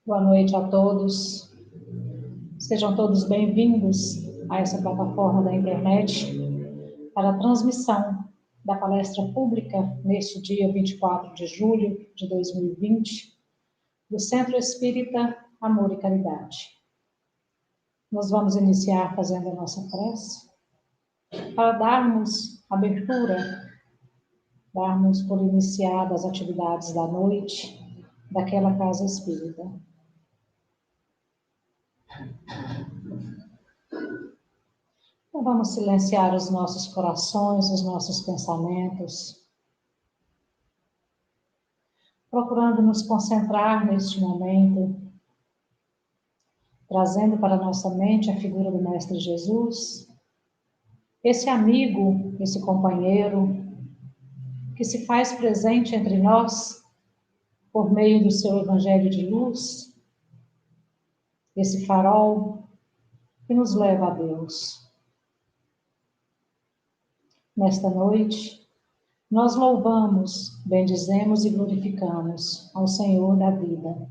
Boa noite a todos. Sejam todos bem-vindos a essa plataforma da internet para a transmissão da palestra pública neste dia 24 de julho de 2020 do Centro Espírita Amor e Caridade. Nós vamos iniciar fazendo a nossa prece para darmos abertura, darmos por iniciadas as atividades da noite daquela casa espírita. Então vamos silenciar os nossos corações, os nossos pensamentos, procurando nos concentrar neste momento, trazendo para a nossa mente a figura do Mestre Jesus, esse amigo, esse companheiro, que se faz presente entre nós por meio do seu Evangelho de luz, esse farol que nos leva a Deus. Nesta noite, nós louvamos, bendizemos e glorificamos ao Senhor da vida.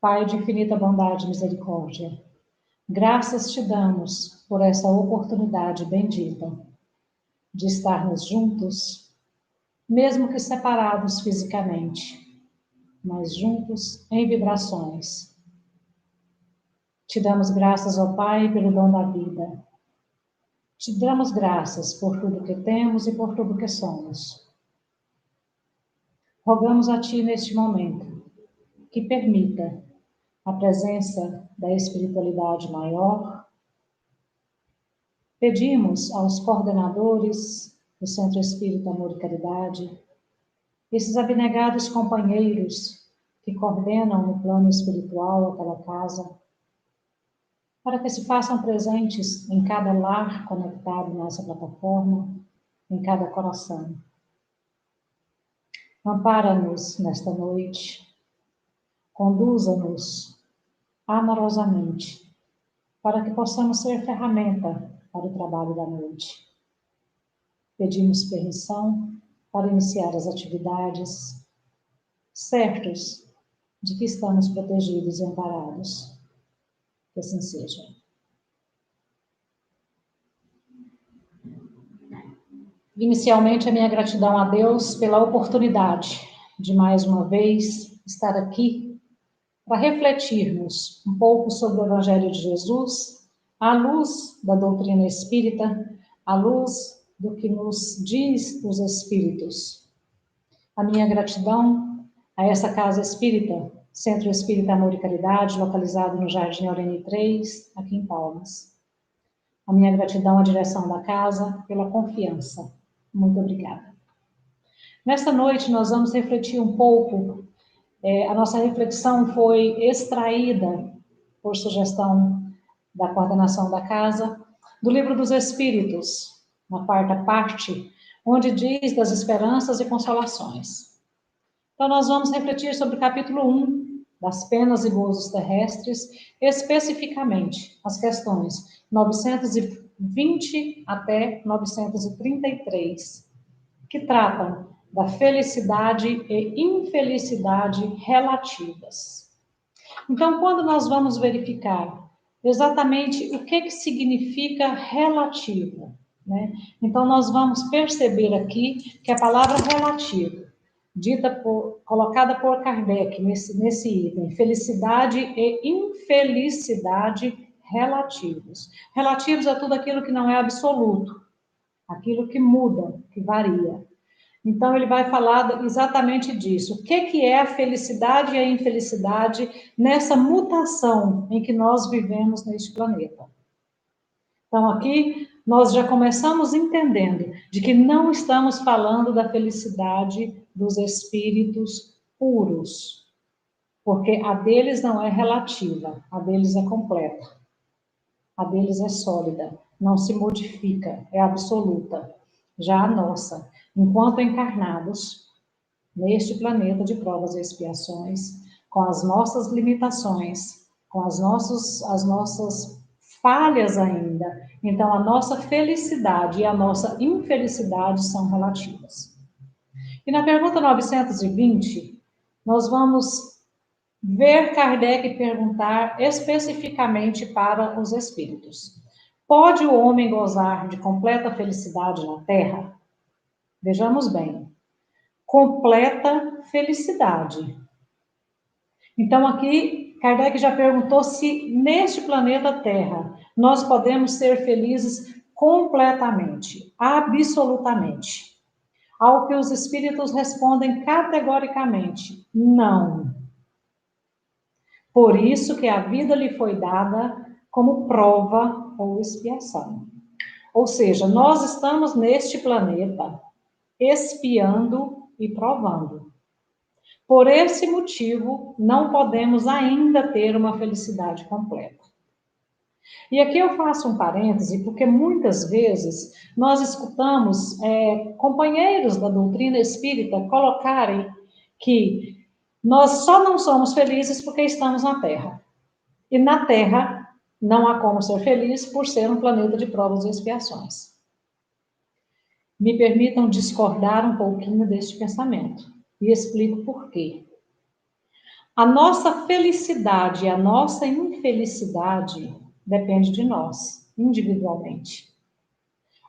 Pai de infinita bondade e misericórdia, graças te damos por essa oportunidade bendita de estarmos juntos, mesmo que separados fisicamente, mas juntos em vibrações. Te damos graças, ó Pai, pelo dom da vida. Te damos graças por tudo que temos e por tudo que somos. Rogamos a Ti neste momento que permita a presença da espiritualidade maior. Pedimos aos coordenadores do Centro Espírita Amor e Caridade, esses abnegados companheiros que coordenam no plano espiritual aquela casa, para que se façam presentes em cada lar conectado nessa plataforma, em cada coração. Ampara-nos nesta noite, conduza-nos amorosamente, para que possamos ser ferramenta para o trabalho da noite. Pedimos permissão para iniciar as atividades, certos de que estamos protegidos e amparados. Que assim seja. Inicialmente, a minha gratidão a Deus pela oportunidade de mais uma vez estar aqui para refletirmos um pouco sobre o Evangelho de Jesus, à luz da doutrina espírita, à luz do que nos diz os Espíritos. A minha gratidão a essa casa espírita, Centro Espírita Amor e Caridade, localizado no Jardim Aureni 3, aqui em Palmas. A minha gratidão à direção da casa pela confiança. Muito obrigada. Nesta noite nós vamos refletir um pouco, a nossa reflexão foi extraída, por sugestão da coordenação da casa, do Livro dos Espíritos, na quarta parte, onde diz das esperanças e consolações. Então nós vamos refletir sobre o capítulo 1, das penas e gozos terrestres, especificamente as questões 920 até 933, que tratam da felicidade e infelicidade relativas. Então, quando nós vamos verificar exatamente o que significa relativo, né? Então, nós vamos perceber aqui que a palavra relativo, colocada por Kardec nesse item, felicidade e infelicidade relativos. Relativos a tudo aquilo que não é absoluto, aquilo que muda, que varia. Então, ele vai falar exatamente disso. O que é a felicidade e a infelicidade nessa mutação em que nós vivemos neste planeta? Então, aqui, nós já começamos entendendo de que não estamos falando da felicidade dos espíritos puros, porque a deles não é relativa, a deles é completa, a deles é sólida, não se modifica, é absoluta. Já a nossa, enquanto encarnados neste planeta de provas e expiações, com as nossas limitações, com as nossas falhas ainda, então a nossa felicidade e a nossa infelicidade são relativas. E na pergunta 920, nós vamos ver Kardec perguntar especificamente para os espíritos: pode o homem gozar de completa felicidade na Terra? Vejamos bem, completa felicidade. Então, aqui, Kardec já perguntou se neste planeta Terra nós podemos ser felizes completamente, absolutamente. Ao que os espíritos respondem categoricamente: não. Por isso que a vida lhe foi dada como prova ou expiação. Ou seja, nós estamos neste planeta expiando e provando. Por esse motivo, não podemos ainda ter uma felicidade completa. E aqui eu faço um parêntese, porque muitas vezes nós escutamos companheiros da doutrina espírita colocarem que nós só não somos felizes porque estamos na Terra. E na Terra não há como ser feliz por ser um planeta de provas e expiações. Me permitam discordar um pouquinho deste pensamento e explico por quê. A nossa felicidade e a nossa infelicidade depende de nós, individualmente.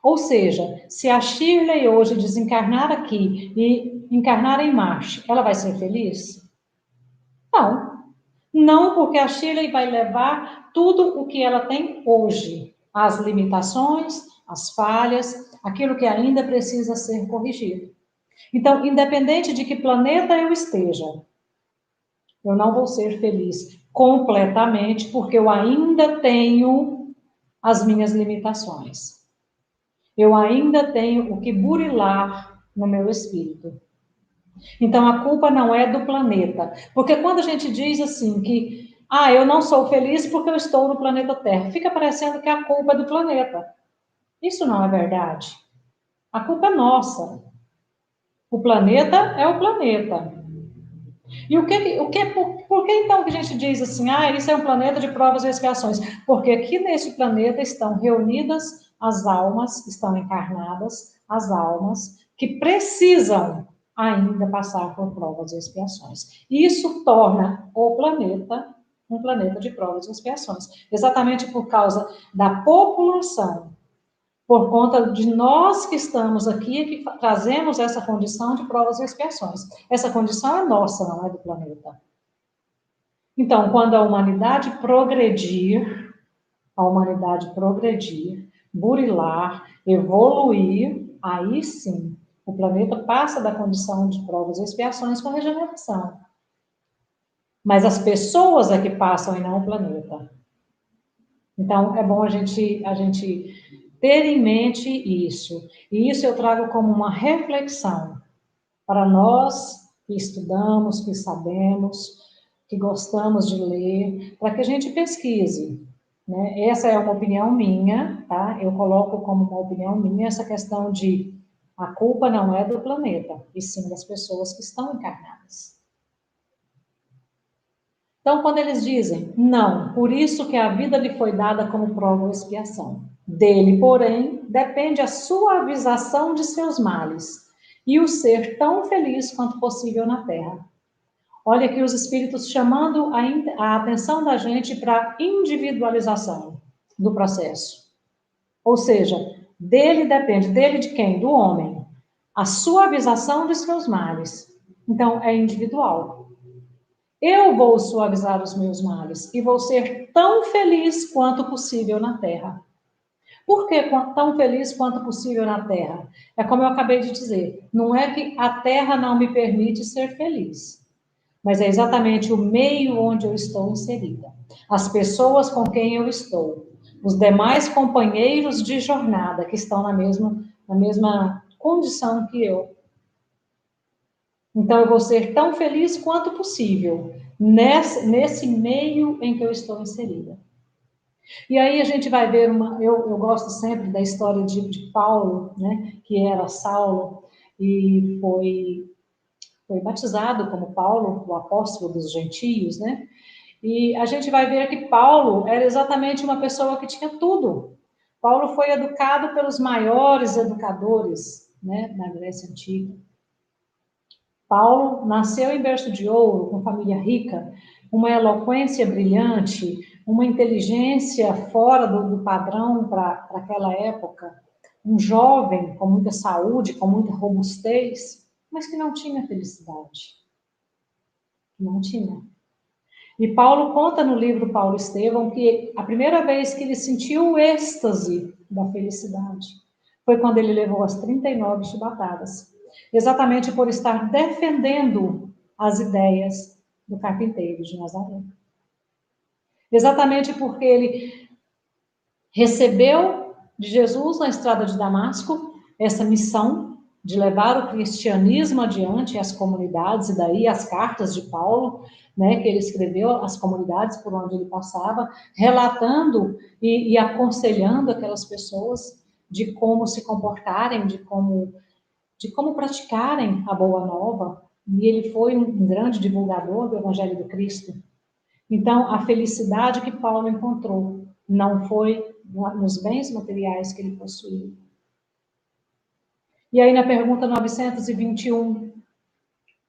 Ou seja, se a Shirley hoje desencarnar aqui e encarnar em Marte, ela vai ser feliz? Não. Não, porque a Shirley vai levar tudo o que ela tem hoje, as limitações, as falhas, aquilo que ainda precisa ser corrigido. Então, independente de que planeta eu esteja, eu não vou ser feliz completamente, porque eu ainda tenho as minhas limitações. Eu ainda tenho o que burilar no meu espírito. Então, a culpa não é do planeta. Porque quando a gente diz assim que, eu não sou feliz porque eu estou no planeta Terra, fica parecendo que a culpa é do planeta. Isso não é verdade. A culpa é nossa. O planeta é o planeta. E por que então que a gente diz assim, isso é um planeta de provas e expiações? Porque aqui nesse planeta estão reunidas as almas, estão encarnadas as almas que precisam ainda passar por provas e expiações. Isso torna o planeta um planeta de provas e expiações, exatamente por causa da população, por conta de nós que estamos aqui, que trazemos essa condição de provas e expiações. Essa condição é nossa, não é do planeta. Então, quando a humanidade progredir, burilar, evoluir, aí sim, o planeta passa da condição de provas e expiações com regeneração. Mas as pessoas é que passam e não o planeta. Então, é bom a gente ter em mente isso. E isso eu trago como uma reflexão para nós que estudamos, que sabemos, que gostamos de ler, para que a gente pesquise. Né? Essa é uma opinião minha, tá? Eu coloco como uma opinião minha essa questão de a culpa não é do planeta, e sim das pessoas que estão encarnadas. Então, quando eles dizem, não, por isso que a vida lhe foi dada como prova ou expiação. Dele, porém, depende a suavização de seus males e o ser tão feliz quanto possível na Terra. Olha aqui os espíritos chamando a atenção da gente para a individualização do processo. Ou seja, dele depende, dele de quem? Do homem. A suavização de seus males. Então, é individual. Eu vou suavizar os meus males e vou ser tão feliz quanto possível na Terra. Por que tão feliz quanto possível na Terra? É como eu acabei de dizer, não é que a Terra não me permite ser feliz, mas é exatamente o meio onde eu estou inserida. As pessoas com quem eu estou, os demais companheiros de jornada que estão na mesma condição que eu. Então, eu vou ser tão feliz quanto possível nesse meio em que eu estou inserida. E aí a gente vai ver eu gosto sempre da história de Paulo, né, que era Saulo, e foi batizado como Paulo, o apóstolo dos gentios, né? E a gente vai ver que Paulo era exatamente uma pessoa que tinha tudo. Paulo foi educado pelos maiores educadores, né, na Grécia Antiga. Paulo nasceu em berço de ouro, com família rica, uma eloquência brilhante, uma inteligência fora do padrão para aquela época, um jovem com muita saúde, com muita robustez, mas que não tinha felicidade. Não tinha. E Paulo conta no livro Paulo Estevão que a primeira vez que ele sentiu o êxtase da felicidade foi quando ele levou as 39 chibatadas, exatamente por estar defendendo as ideias do carpinteiro de Nazaré. Exatamente porque ele recebeu de Jesus na estrada de Damasco essa missão de levar o cristianismo adiante às comunidades, e daí as cartas de Paulo, né, que ele escreveu às comunidades por onde ele passava, relatando e aconselhando aquelas pessoas de como se comportarem, de como praticarem a boa nova, e ele foi um grande divulgador do Evangelho do Cristo. Então, a felicidade que Paulo encontrou não foi nos bens materiais que ele possuía. E aí, na pergunta 921,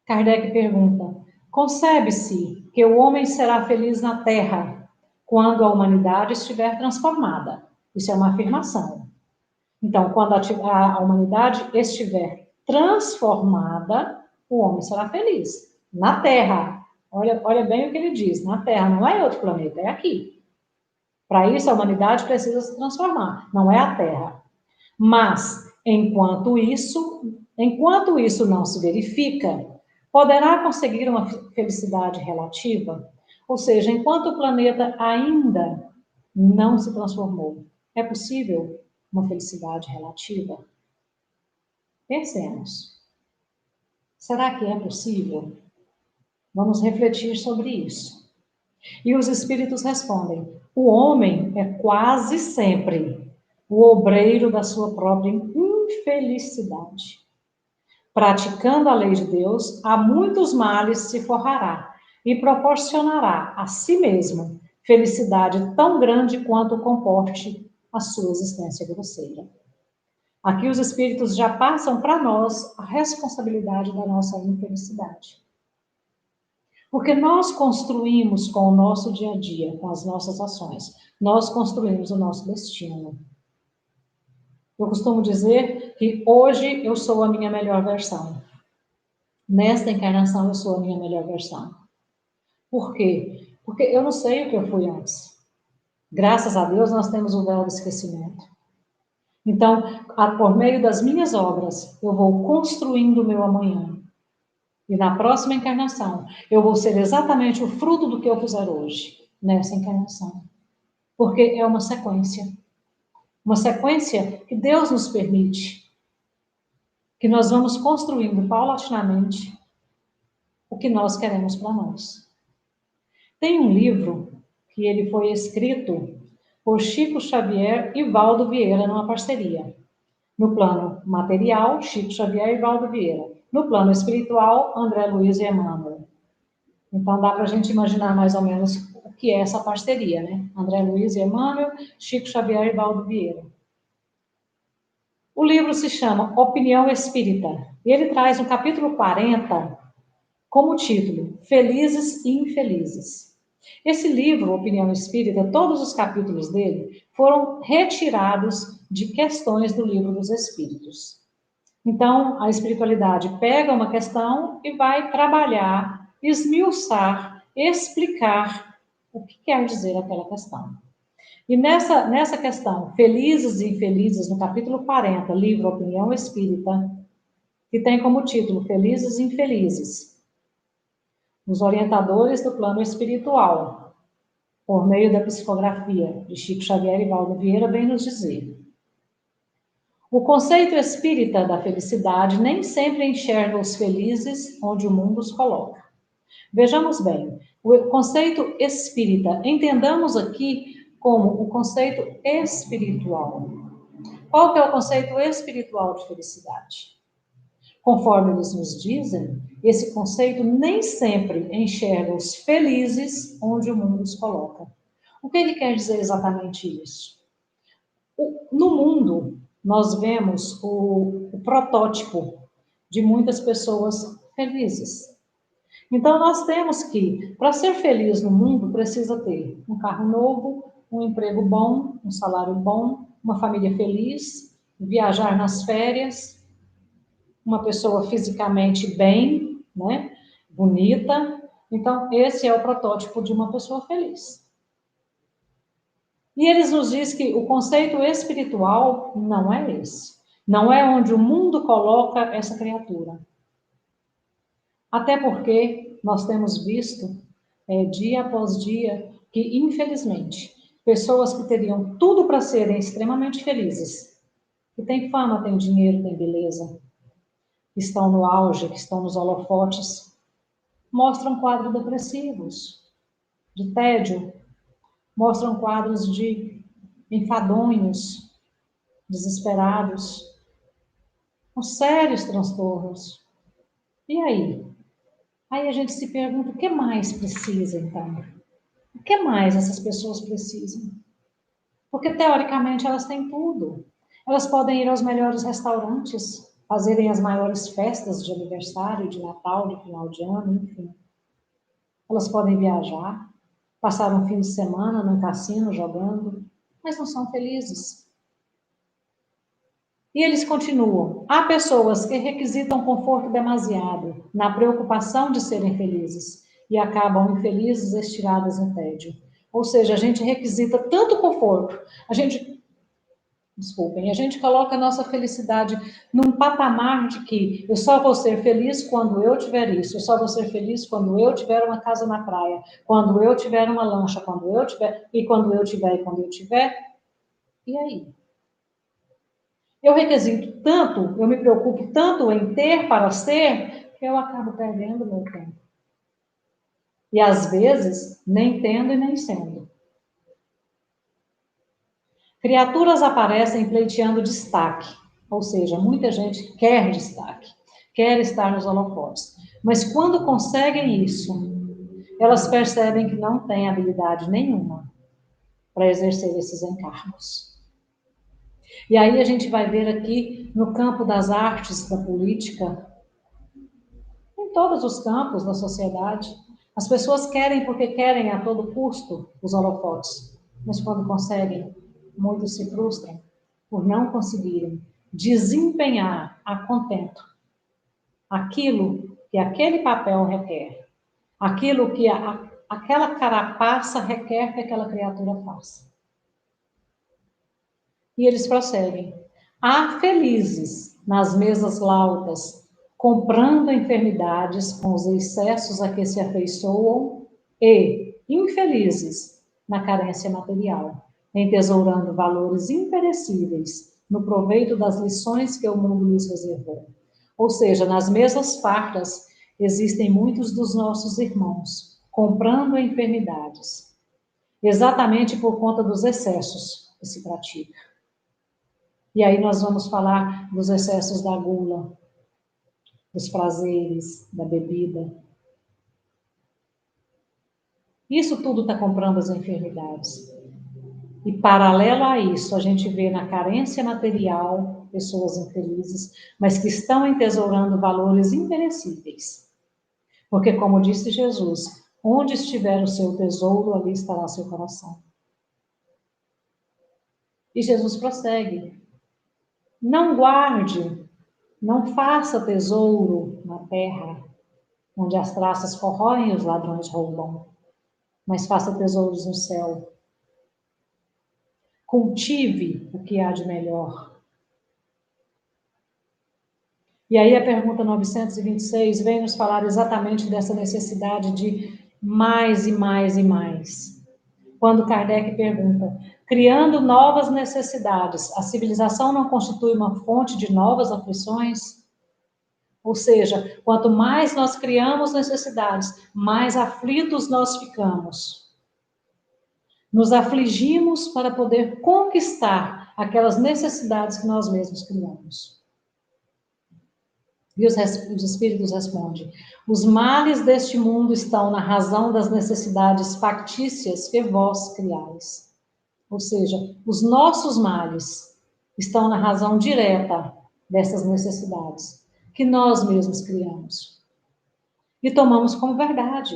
Kardec pergunta: concebe-se que o homem será feliz na Terra quando a humanidade estiver transformada? Isso é uma afirmação. Então, quando a humanidade estiver transformada, o homem será feliz. Na Terra. Olha bem o que ele diz. Na Terra, não é outro planeta, é aqui. Para isso, a humanidade precisa se transformar. Não é a Terra. Mas, enquanto isso não se verifica, poderá conseguir uma felicidade relativa? Ou seja, enquanto o planeta ainda não se transformou, é possível uma felicidade relativa? Pensemos. Será que é possível? Vamos refletir sobre isso. E os espíritos respondem: o homem é quase sempre o obreiro da sua própria infelicidade. Praticando a lei de Deus, a muitos males se forrará e proporcionará a si mesmo felicidade tão grande quanto comporte a sua existência grosseira. Aqui os espíritos já passam para nós a responsabilidade da nossa infelicidade. Porque nós construímos com o nosso dia a dia, com as nossas ações, nós construímos o nosso destino. Eu costumo dizer que hoje eu sou a minha melhor versão. Nesta encarnação eu sou a minha melhor versão. Por quê? Porque eu não sei o que eu fui antes. Graças a Deus nós temos o véu do esquecimento. Então, por meio das minhas obras, eu vou construindo o meu amanhã. E na próxima encarnação, eu vou ser exatamente o fruto do que eu fizer hoje, nessa encarnação. Porque é uma sequência. Uma sequência que Deus nos permite. Que nós vamos construindo paulatinamente o que nós queremos para nós. Tem um livro que ele foi escrito por Chico Xavier e Valdo Vieira numa parceria. No plano material, Chico Xavier e Valdo Vieira. No plano espiritual, André Luiz e Emmanuel. Então, dá para a gente imaginar mais ou menos o que é essa parceria, né? André Luiz e Emmanuel, Chico Xavier e Valdo Vieira. O livro se chama Opinião Espírita. E ele traz no capítulo 40 como título Felizes e Infelizes. Esse livro, Opinião Espírita, todos os capítulos dele foram retirados de questões do Livro dos Espíritos. Então, a espiritualidade pega uma questão e vai trabalhar, esmiuçar, explicar o que quer dizer aquela questão. E nessa questão, Felizes e Infelizes, no capítulo 40, livro Opinião Espírita, que tem como título Felizes e Infelizes, os orientadores do plano espiritual, por meio da psicografia de Chico Xavier e Valdo Vieira, vem nos dizer: o conceito espírita da felicidade nem sempre enxerga os felizes onde o mundo os coloca. Vejamos bem, o conceito espírita, entendamos aqui como o conceito espiritual. Qual que é o conceito espiritual de felicidade? Conforme eles nos dizem, esse conceito nem sempre enxerga os felizes onde o mundo os coloca. O que ele quer dizer exatamente isso? No mundo, nós vemos o protótipo de muitas pessoas felizes. Então, nós temos que, para ser feliz no mundo, precisa ter um carro novo, um emprego bom, um salário bom, uma família feliz, viajar nas férias, uma pessoa fisicamente bem, né, bonita. Então, esse é o protótipo de uma pessoa feliz. E eles nos dizem que o conceito espiritual não é esse. Não é onde o mundo coloca essa criatura. Até porque nós temos visto, dia após dia, que, infelizmente, pessoas que teriam tudo para serem extremamente felizes, que têm fama, têm dinheiro, têm beleza, que estão no auge, que estão nos holofotes, mostram quadros depressivos, de tédio, mostram quadros de enfadonhos, desesperados, com sérios transtornos. E aí? Aí a gente se pergunta, o que mais precisa, então? O que mais essas pessoas precisam? Porque, teoricamente, elas têm tudo. Elas podem ir aos melhores restaurantes, fazerem as maiores festas de aniversário, de Natal, de final de ano, enfim. Elas podem viajar, passar um fim de semana num cassino jogando, mas não são felizes. E eles continuam. Há pessoas que requisitam conforto demasiado, na preocupação de serem felizes, e acabam infelizes, estiradas no tédio. Ou seja, a gente requisita tanto conforto, a gente coloca a nossa felicidade num patamar de que eu só vou ser feliz quando eu tiver isso, eu só vou ser feliz quando eu tiver uma casa na praia, quando eu tiver uma lancha, quando eu tiver, e quando eu tiver, e aí? Eu requisito tanto, eu me preocupo tanto em ter para ser, que eu acabo perdendo meu tempo. E às vezes, nem tendo e nem sendo. Criaturas aparecem pleiteando destaque, ou seja, muita gente quer destaque, quer estar nos holofotes. Mas quando conseguem isso, elas percebem que não têm habilidade nenhuma para exercer esses encargos. E aí a gente vai ver aqui no campo das artes, da política, em todos os campos da sociedade, as pessoas querem porque querem a todo custo os holofotes, mas quando conseguem, muitos se frustram por não conseguirem desempenhar a contento aquilo que aquele papel requer, aquilo que aquela carapaça requer que aquela criatura faça. E eles prosseguem. Há felizes nas mesas lautas, comprando enfermidades com os excessos a que se afeiçoam, e infelizes na carência material, entesourando valores imperecíveis no proveito das lições que o mundo lhes reservou. Ou seja, nas mesas fartas existem muitos dos nossos irmãos comprando enfermidades, exatamente por conta dos excessos que se praticam. E aí nós vamos falar dos excessos da gula, dos prazeres, da bebida. Isso tudo está comprando as enfermidades. E paralelo a isso, a gente vê na carência material pessoas infelizes, mas que estão entesourando valores imperecíveis. Porque, como disse Jesus, onde estiver o seu tesouro, ali estará o seu coração. E Jesus prossegue. Não guarde, não faça tesouro na terra, onde as traças corroem e os ladrões roubam, mas faça tesouros no céu. Cultive o que há de melhor. E aí a pergunta 926 vem nos falar exatamente dessa necessidade de mais e mais e mais. Quando Kardec pergunta, criando novas necessidades, a civilização não constitui uma fonte de novas aflições? Ou seja, quanto mais nós criamos necessidades, mais aflitos nós ficamos. Nos afligimos para poder conquistar aquelas necessidades que nós mesmos criamos. E os espíritos respondem, os males deste mundo estão na razão das necessidades factícias que vós criais. Ou seja, os nossos males estão na razão direta dessas necessidades que nós mesmos criamos. e tomamos como verdade,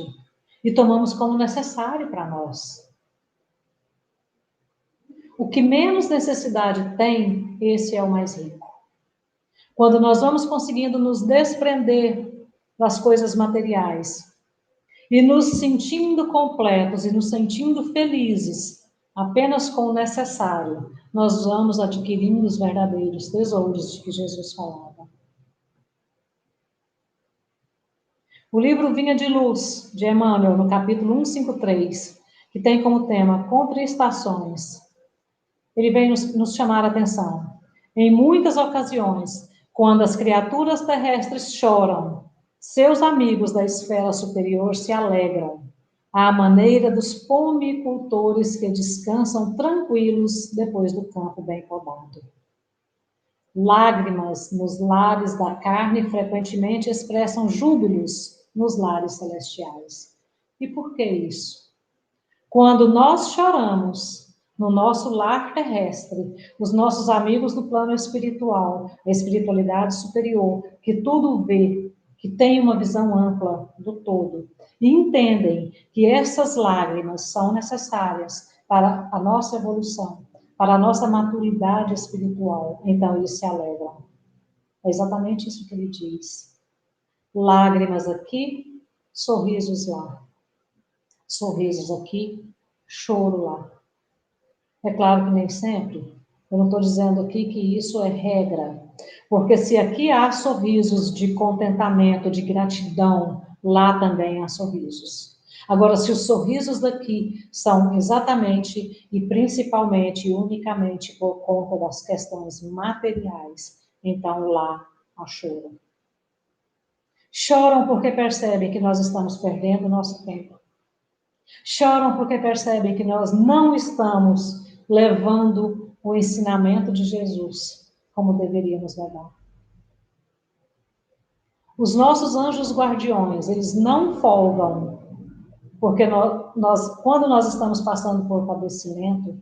e tomamos como necessário para nós. O que menos necessidade tem, esse é o mais rico. Quando nós vamos conseguindo nos desprender das coisas materiais e nos sentindo completos e nos sentindo felizes apenas com o necessário, nós vamos adquirindo os verdadeiros tesouros de que Jesus falava. O livro Vinha de Luz, de Emmanuel, no capítulo 153, que tem como tema Contristações, ele vem nos chamar a atenção. Em muitas ocasiões, quando as criaturas terrestres choram, seus amigos da esfera superior se alegram, à maneira dos pomicultores que descansam tranquilos depois do campo bem podado. Lágrimas nos lares da carne frequentemente expressam júbilos nos lares celestiais. E por que isso? Quando nós choramos no nosso lar terrestre, os nossos amigos do plano espiritual, a espiritualidade superior, que tudo vê, que tem uma visão ampla do todo, e entendem que essas lágrimas são necessárias para a nossa evolução, para a nossa maturidade espiritual, então eles se alegram. É exatamente isso que ele diz. Lágrimas aqui, sorrisos lá. Sorrisos aqui, choro lá. É claro que nem sempre. Eu não estou dizendo aqui que isso é regra. Porque se aqui há sorrisos de contentamento, de gratidão, lá também há sorrisos. Agora, se os sorrisos daqui são exatamente e principalmente e unicamente por conta das questões materiais, então lá há choro. Choram porque percebem que nós estamos perdendo o nosso tempo. Choram porque percebem que nós não estamos levando o ensinamento de Jesus como deveríamos levar. Os nossos anjos guardiões, eles não folgam, porque quando nós estamos passando por padecimento,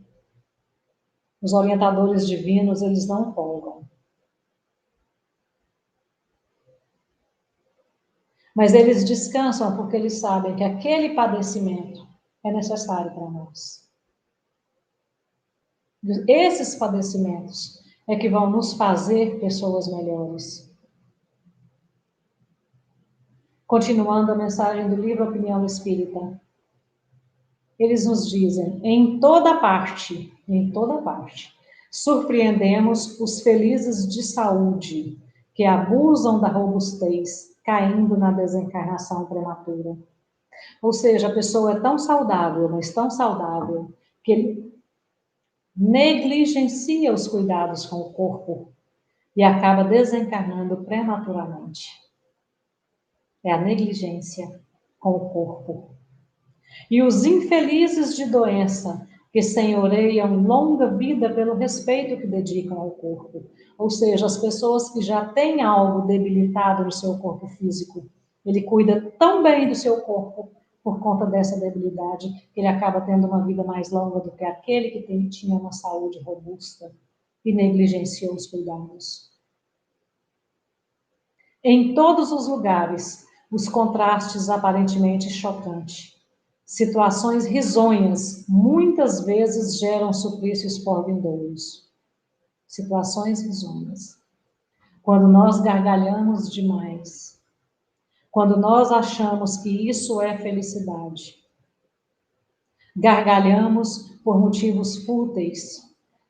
os orientadores divinos, eles não folgam. Mas eles descansam porque eles sabem que aquele padecimento é necessário para nós. Esses padecimentos é que vão nos fazer pessoas melhores. Continuando a mensagem do livro Opinião Espírita, eles nos dizem, em toda parte, surpreendemos os felizes de saúde, que abusam da robustez, caindo na desencarnação prematura. Ou seja, a pessoa é tão saudável, mas tão saudável, que ele negligencia os cuidados com o corpo e acaba desencarnando prematuramente. É a negligência com o corpo. E os infelizes de doença, que senhoreiam longa vida pelo respeito que dedicam ao corpo. Ou seja, as pessoas que já têm algo debilitado no seu corpo físico, ele cuida tão bem do seu corpo por conta dessa debilidade, que ele acaba tendo uma vida mais longa do que aquele que tinha uma saúde robusta e negligenciou os cuidados. Em todos os lugares, os contrastes aparentemente chocantes. Situações risonhas muitas vezes geram suplícios por vindouros. Situações risonhas. Quando nós gargalhamos demais. Quando nós achamos que isso é felicidade. Gargalhamos por motivos fúteis.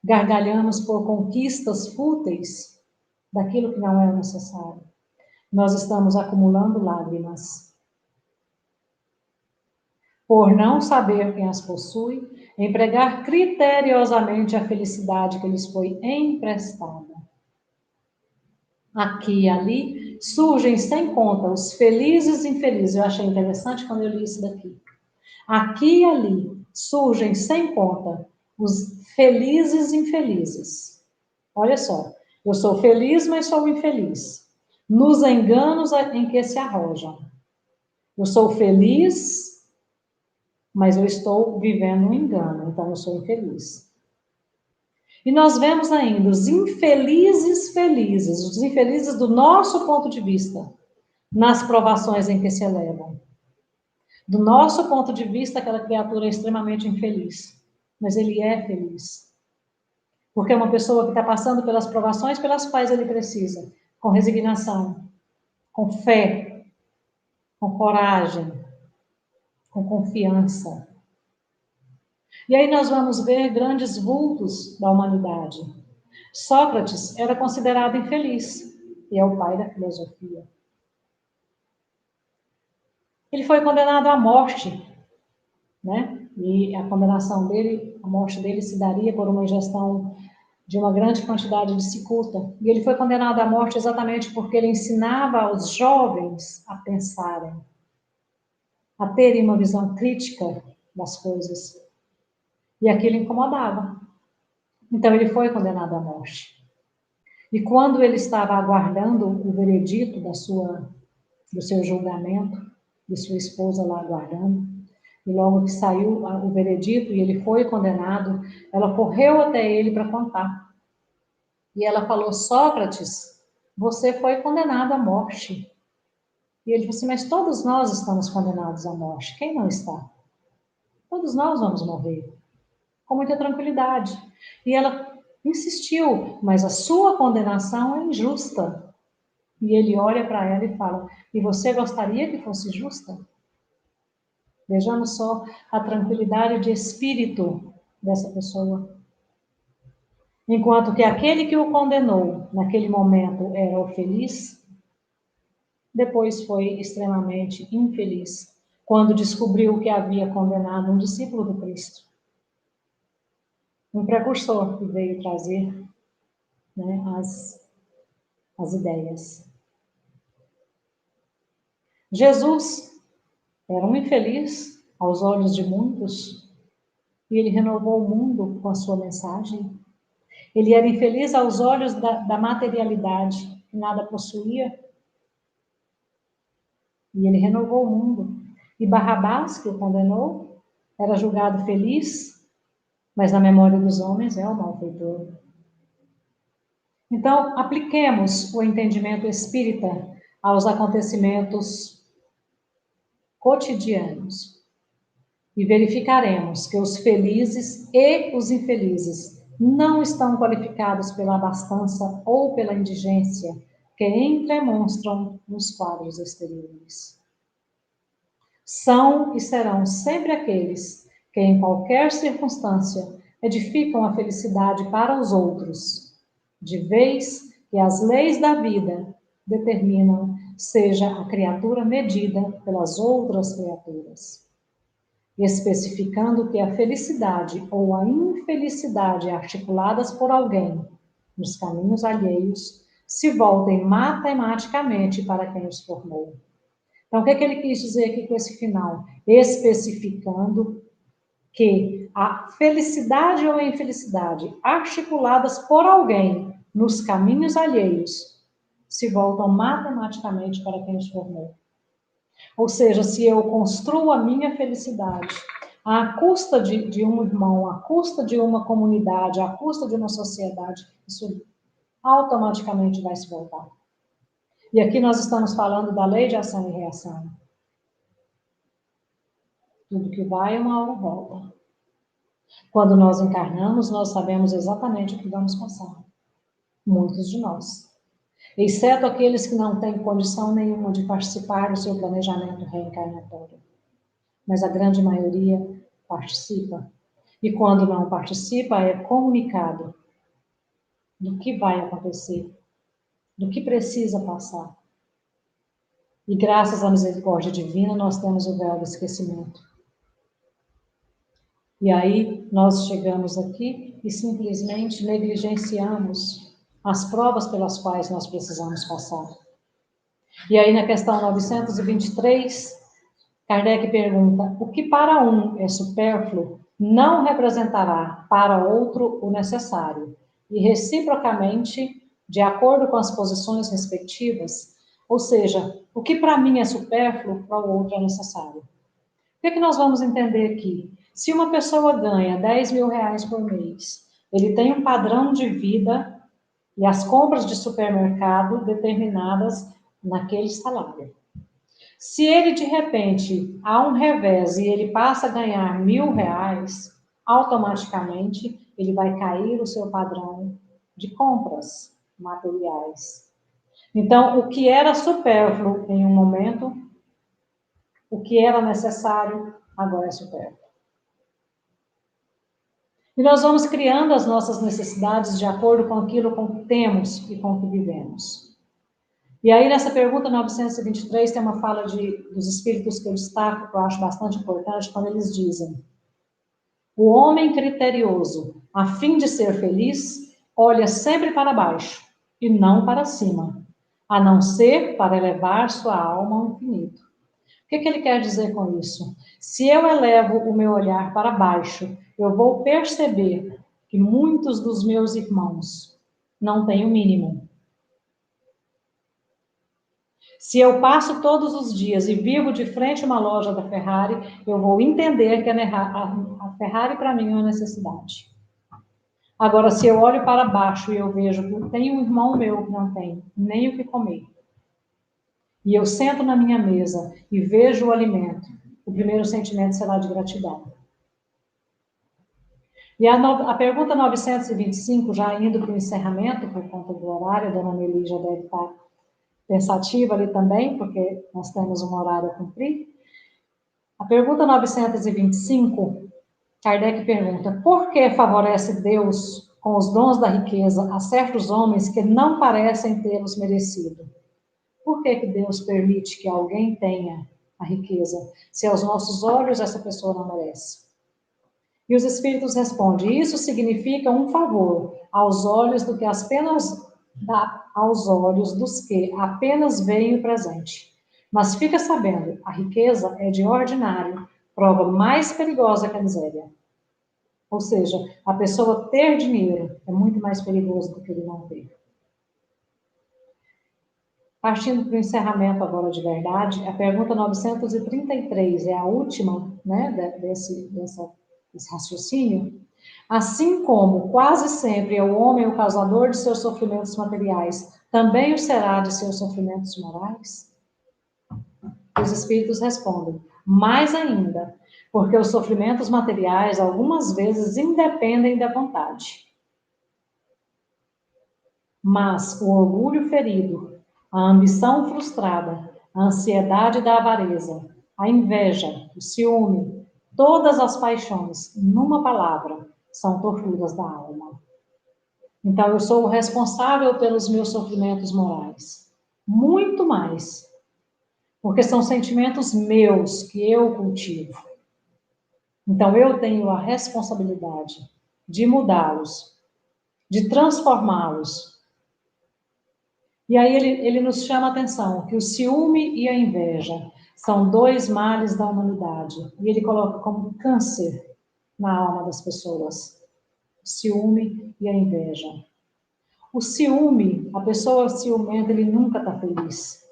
Gargalhamos por conquistas fúteis daquilo que não é necessário. Nós estamos acumulando lágrimas. Por não saber quem as possui, empregar criteriosamente a felicidade que lhes foi emprestada. Aqui e ali surgem sem conta os felizes e infelizes. Eu achei interessante quando eu li isso daqui. Aqui e ali surgem sem conta os felizes e infelizes. Olha só, eu sou feliz, mas sou infeliz. Nos enganos em que se arrojam. Eu sou feliz, mas eu estou vivendo um engano, então eu sou infeliz. E nós vemos ainda os infelizes felizes, os infelizes do nosso ponto de vista, nas provações em que se elevam. Do nosso ponto de vista, aquela criatura é extremamente infeliz, mas ele é feliz. Porque é uma pessoa que está passando pelas provações pelas quais ele precisa, com resignação, com fé, com coragem, com confiança. E aí nós vamos ver grandes vultos da humanidade. Sócrates era considerado infeliz, e é o pai da filosofia. Ele foi condenado à morte, né? E a condenação dele, a morte dele se daria por uma ingestão de uma grande quantidade de cicuta. E ele foi condenado à morte exatamente porque ele ensinava aos jovens a pensarem, a terem uma visão crítica das coisas. E aquilo incomodava. Então ele foi condenado à morte. E quando ele estava aguardando o veredito do seu julgamento, de sua esposa lá aguardando, e logo que saiu o veredito e ele foi condenado, ela correu até ele para contar. E ela falou: Sócrates, você foi condenado à morte. E ele falou assim: mas todos nós estamos condenados à morte. Quem não está? Todos nós vamos morrer. Com muita tranquilidade. E ela insistiu: mas a sua condenação é injusta. E ele olha para ela e fala: e você gostaria que fosse justa? Vejamos só a tranquilidade de espírito dessa pessoa. Enquanto que aquele que o condenou, naquele momento, era o feliz, depois foi extremamente infeliz, quando descobriu que havia condenado um discípulo do Cristo. Um precursor que veio trazer, né, as ideias. Jesus era um infeliz aos olhos de muitos, e ele renovou o mundo com a sua mensagem. Ele era infeliz aos olhos da materialidade, que nada possuía, e ele renovou o mundo. E Barrabás, que o condenou, era julgado feliz, mas na memória dos homens é o malfeitor. Então, apliquemos o entendimento espírita aos acontecimentos cotidianos e verificaremos que os felizes e os infelizes não estão qualificados pela abastança ou pela indigência que entremonstram nos quadros exteriores. São e serão sempre aqueles que, em qualquer circunstância, edificam a felicidade para os outros, de vez que as leis da vida determinam seja a criatura medida pelas outras criaturas, especificando que a felicidade ou a infelicidade articuladas por alguém nos caminhos alheios se voltem matematicamente para quem os formou. Então, o que ele quis dizer aqui com esse final? Especificando que a felicidade ou a infelicidade articuladas por alguém nos caminhos alheios se voltam matematicamente para quem os formou. Ou seja, se eu construo a minha felicidade à custa de um irmão, à custa de uma comunidade, à custa de uma sociedade, isso automaticamente vai se voltar. E aqui nós estamos falando da lei de ação e reação. Tudo que vai, uma hora volta. Quando nós encarnamos, nós sabemos exatamente o que vamos passar. Muitos de nós. Exceto aqueles que não têm condição nenhuma de participar do seu planejamento reencarnatório. Mas a grande maioria participa. E quando não participa, é comunicado do que vai acontecer, do que precisa passar. E graças à misericórdia divina, nós temos o véu do esquecimento. E aí nós chegamos aqui e simplesmente negligenciamos as provas pelas quais nós precisamos passar. E aí na questão 923, Kardec pergunta: o que para um é supérfluo não representará para outro o necessário, e reciprocamente, de acordo com as posições respectivas, ou seja, o que para mim é supérfluo, para o outro é necessário. O que é que nós vamos entender aqui? Se uma pessoa ganha 10 mil reais por mês, ele tem um padrão de vida e as compras de supermercado determinadas naquele salário. Se ele, de repente, há um revés e ele passa a ganhar R$ 1.000, automaticamente ele vai cair o seu padrão de compras materiais. Então, o que era supérfluo em um momento, o que era necessário, agora é supérfluo. E nós vamos criando as nossas necessidades de acordo com aquilo que temos e com o que vivemos. E aí, nessa pergunta 923, tem uma fala dos espíritos que eu destaco, que eu acho bastante importante, quando eles dizem: o homem criterioso, a fim de ser feliz, olha sempre para baixo e não para cima, a não ser para elevar sua alma ao infinito. O que ele quer dizer com isso? Se eu elevo o meu olhar para baixo, eu vou perceber que muitos dos meus irmãos não têm o mínimo. Se eu passo todos os dias e vivo de frente a uma loja da Ferrari, eu vou entender que a Ferrari para mim é uma necessidade. Agora, se eu olho para baixo e eu vejo que tem um irmão meu que não tem nem o que comer, e eu sento na minha mesa e vejo o alimento, o primeiro sentimento será de gratidão. E a pergunta 925, já indo para o encerramento, por conta do horário, a dona Meli já deve estar pensativa ali também, porque nós temos um horário a cumprir. A pergunta 925, Kardec pergunta: por que favorece Deus com os dons da riqueza a certos homens que não parecem tê-los merecido? Por que Deus permite que alguém tenha a riqueza, se aos nossos olhos essa pessoa não merece? E os espíritos respondem: isso significa um favor aos olhos do que aos olhos dos que apenas veem o presente. Mas fica sabendo, a riqueza é de ordinário, prova mais perigosa que a miséria. Ou seja, a pessoa ter dinheiro é muito mais perigoso do que ele não ter. Partindo para o encerramento agora de verdade, a pergunta 933 é a última, né, desse raciocínio. Assim como quase sempre é o homem o causador de seus sofrimentos materiais, também o será de seus sofrimentos morais? Os espíritos respondem: mais ainda, porque os sofrimentos materiais algumas vezes independem da vontade. Mas o orgulho ferido, a ambição frustrada, a ansiedade da avareza, a inveja, o ciúme, todas as paixões, numa palavra, são torturas da alma. Então, eu sou o responsável pelos meus sofrimentos morais. Muito mais. Porque são sentimentos meus que eu cultivo. Então, eu tenho a responsabilidade de mudá-los, de transformá-los. E aí ele nos chama a atenção que o ciúme e a inveja são dois males da humanidade. E ele coloca como câncer na alma das pessoas. O ciúme e a inveja. O ciúme, a pessoa ciumenta, ele nunca está feliz.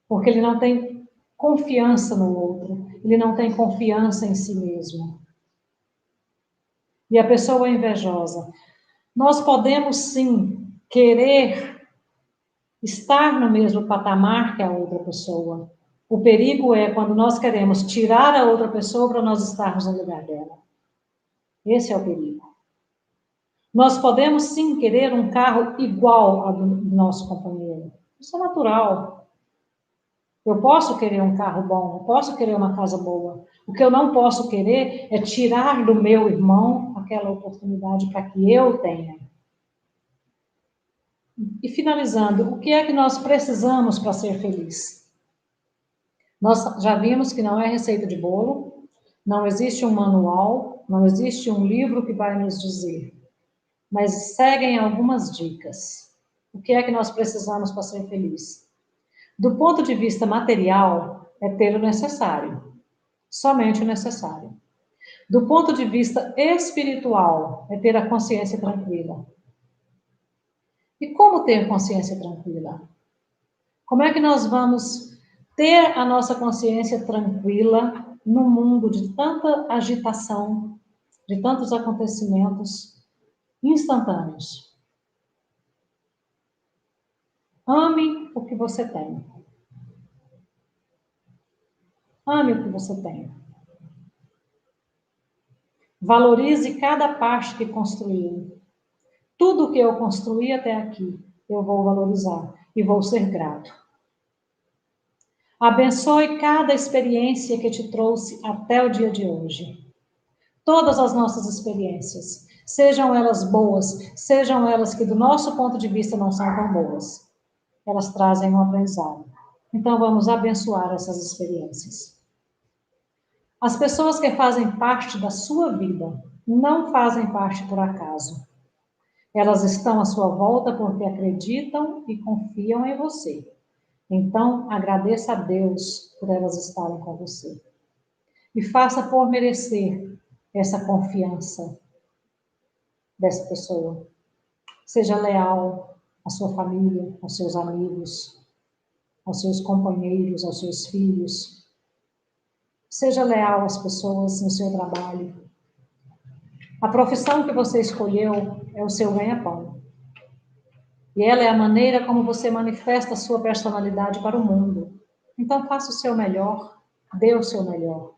Porque ele não tem confiança no outro. Ele não tem confiança em si mesmo. E a pessoa invejosa. Nós podemos, sim, querer estar no mesmo patamar que a outra pessoa. O perigo é quando nós queremos tirar a outra pessoa para nós estarmos no lugar dela. Esse é o perigo. Nós podemos, sim, querer um carro igual ao do nosso companheiro. Isso é natural. Eu posso querer um carro bom, eu posso querer uma casa boa. O que eu não posso querer é tirar do meu irmão aquela oportunidade para que eu tenha. E finalizando, o que é que nós precisamos para ser feliz? Nós já vimos que não é receita de bolo, não existe um manual, não existe um livro que vai nos dizer. Mas seguem algumas dicas. O que é que nós precisamos para ser feliz? Do ponto de vista material, é ter o necessário. Somente o necessário. Do ponto de vista espiritual, é ter a consciência tranquila. E como ter consciência tranquila? Como é que nós vamos ter a nossa consciência tranquila num mundo de tanta agitação, de tantos acontecimentos instantâneos? Ame o que você tem. Ame o que você tem. Valorize cada parte que construiu. Tudo que eu construí até aqui, eu vou valorizar e vou ser grato. Abençoe cada experiência que te trouxe até o dia de hoje. Todas as nossas experiências, sejam elas boas, sejam elas que do nosso ponto de vista não são tão boas, elas trazem um aprendizado. Então vamos abençoar essas experiências. As pessoas que fazem parte da sua vida não fazem parte por acaso. Elas estão à sua volta porque acreditam e confiam em você. Então, agradeça a Deus por elas estarem com você. E faça por merecer essa confiança dessa pessoa. Seja leal à sua família, aos seus amigos, aos seus companheiros, aos seus filhos. Seja leal às pessoas no seu trabalho. A profissão que você escolheu é o seu ganha-pão. E ela é a maneira como você manifesta a sua personalidade para o mundo. Então faça o seu melhor, dê o seu melhor.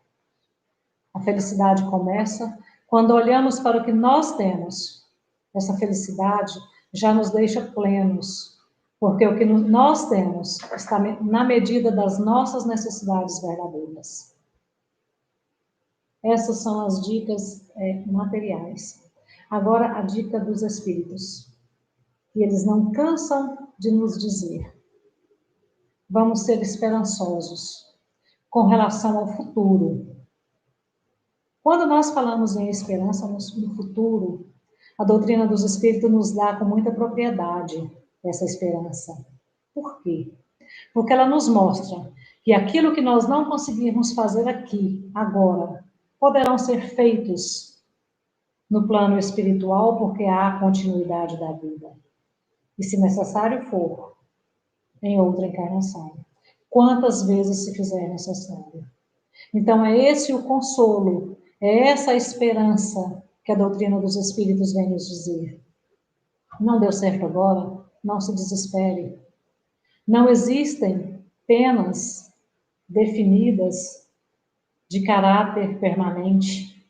A felicidade começa quando olhamos para o que nós temos. Essa felicidade já nos deixa plenos, porque o que nós temos está na medida das nossas necessidades verdadeiras. Essas são as dicas materiais. Agora, a dica dos espíritos. E eles não cansam de nos dizer. Vamos ser esperançosos com relação ao futuro. Quando nós falamos em esperança no futuro, a doutrina dos espíritos nos dá com muita propriedade essa esperança. Por quê? Porque ela nos mostra que aquilo que nós não conseguirmos fazer aqui, agora, poderão ser feitos no plano espiritual, porque há continuidade da vida. E se necessário for, em outra encarnação. Quantas vezes se fizer necessário. Então, é esse o consolo, é essa a esperança que a doutrina dos espíritos vem nos dizer. Não deu certo agora? Não se desespere. Não existem penas definidas de caráter permanente.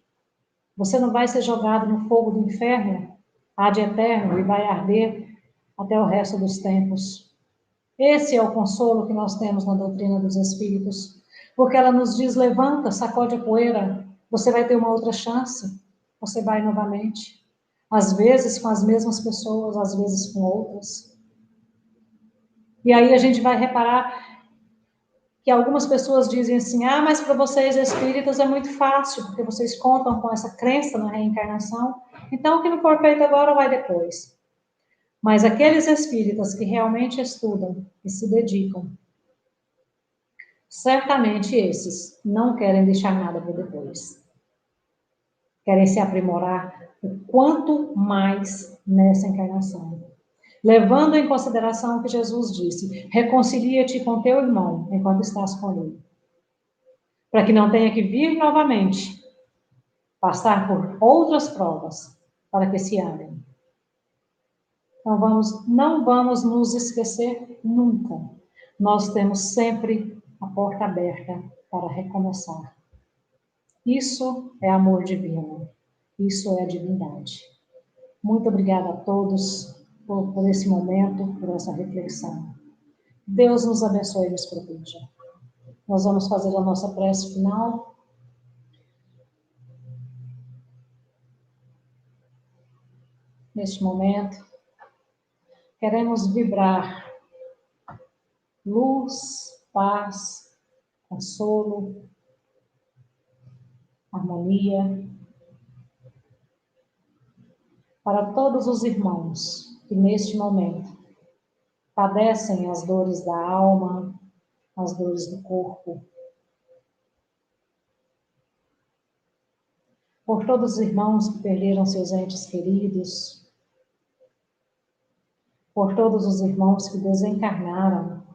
Você não vai ser jogado no fogo do inferno, ad eterno, e vai arder até o resto dos tempos. Esse é o consolo que nós temos na doutrina dos espíritos, porque ela nos diz, levanta, sacode a poeira, você vai ter uma outra chance, você vai novamente, às vezes com as mesmas pessoas, às vezes com outras. E aí a gente vai reparar que algumas pessoas dizem assim, mas para vocês espíritas é muito fácil, porque vocês contam com essa crença na reencarnação, então o que não for feito agora vai depois. Mas aqueles espíritas que realmente estudam e se dedicam, certamente esses não querem deixar nada para depois. Querem se aprimorar o quanto mais nessa encarnação. Levando em consideração o que Jesus disse, reconcilia-te com teu irmão enquanto estás com ele. Para que não tenha que vir novamente, passar por outras provas, para que se amem. Então não vamos nos esquecer nunca. Nós temos sempre a porta aberta para recomeçar. Isso é amor divino. Isso é a divindade. Muito obrigada a todos por esse momento, por essa reflexão. Deus nos abençoe e nos proteja. Nós vamos fazer a nossa prece final. Neste momento, queremos vibrar luz, paz, consolo, harmonia, para todos os irmãos que neste momento padecem as dores da alma, as dores do corpo, por todos os irmãos que perderam seus entes queridos, por todos os irmãos que desencarnaram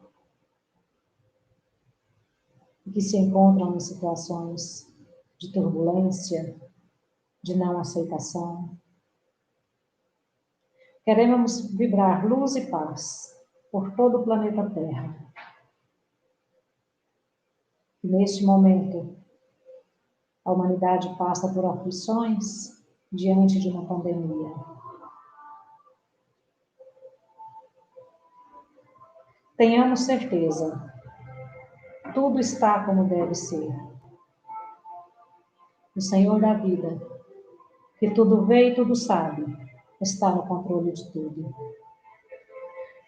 e que se encontram em situações de turbulência, de não aceitação. Queremos vibrar luz e paz por todo o planeta Terra. que neste momento a humanidade passa por aflições diante de uma pandemia. Tenhamos certeza, tudo está como deve ser. O Senhor da vida, que tudo vê e tudo sabe, está no controle de tudo.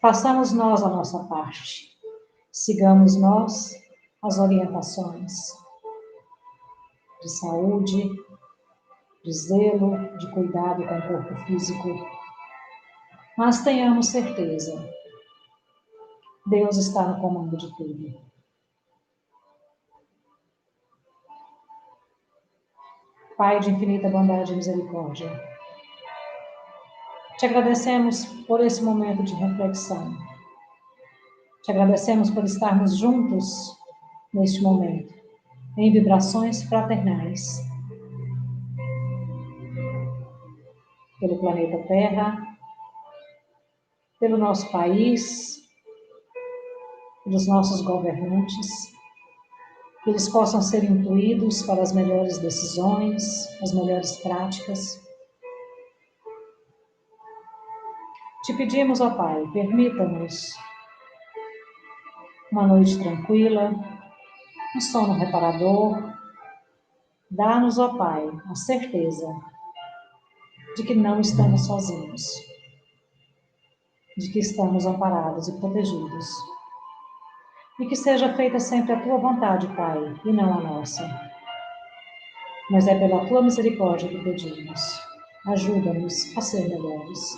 Façamos nós a nossa parte. Sigamos nós as orientações de saúde, de zelo, de cuidado com o corpo físico. Mas tenhamos certeza, Deus está no comando de tudo. Pai de infinita bondade e misericórdia, te agradecemos por esse momento de reflexão. Te agradecemos por estarmos juntos neste momento, em vibrações fraternais, pelo planeta Terra, pelo nosso país, pelos nossos governantes, que eles possam ser intuídos para as melhores decisões, as melhores práticas. Te pedimos, ó Pai, permita-nos uma noite tranquila, um sono reparador. Dá-nos, ó Pai, a certeza de que não estamos sozinhos, de que estamos amparados e protegidos. E que seja feita sempre a Tua vontade, Pai, e não a nossa. Mas é pela Tua misericórdia que pedimos. Ajuda-nos a ser melhores.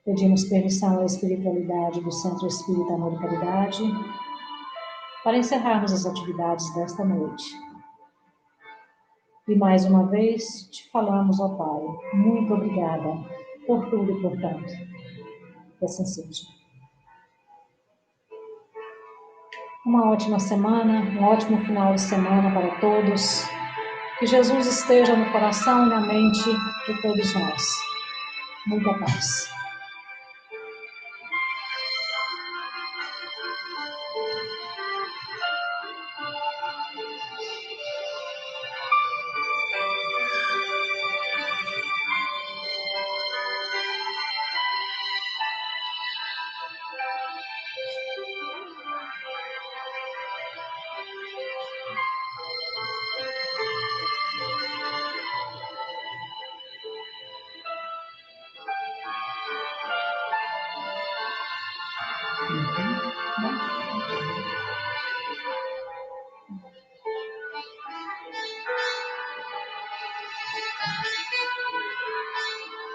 Pedimos permissão à espiritualidade do Centro Espírita Amor e Caridade para encerrarmos as atividades desta noite. E mais uma vez te falamos, ó Pai, muito obrigada por tudo e por tanto. Que assim seja. Uma ótima semana, um ótimo final de semana para todos. Que Jesus esteja no coração e na mente de todos nós. Muita paz.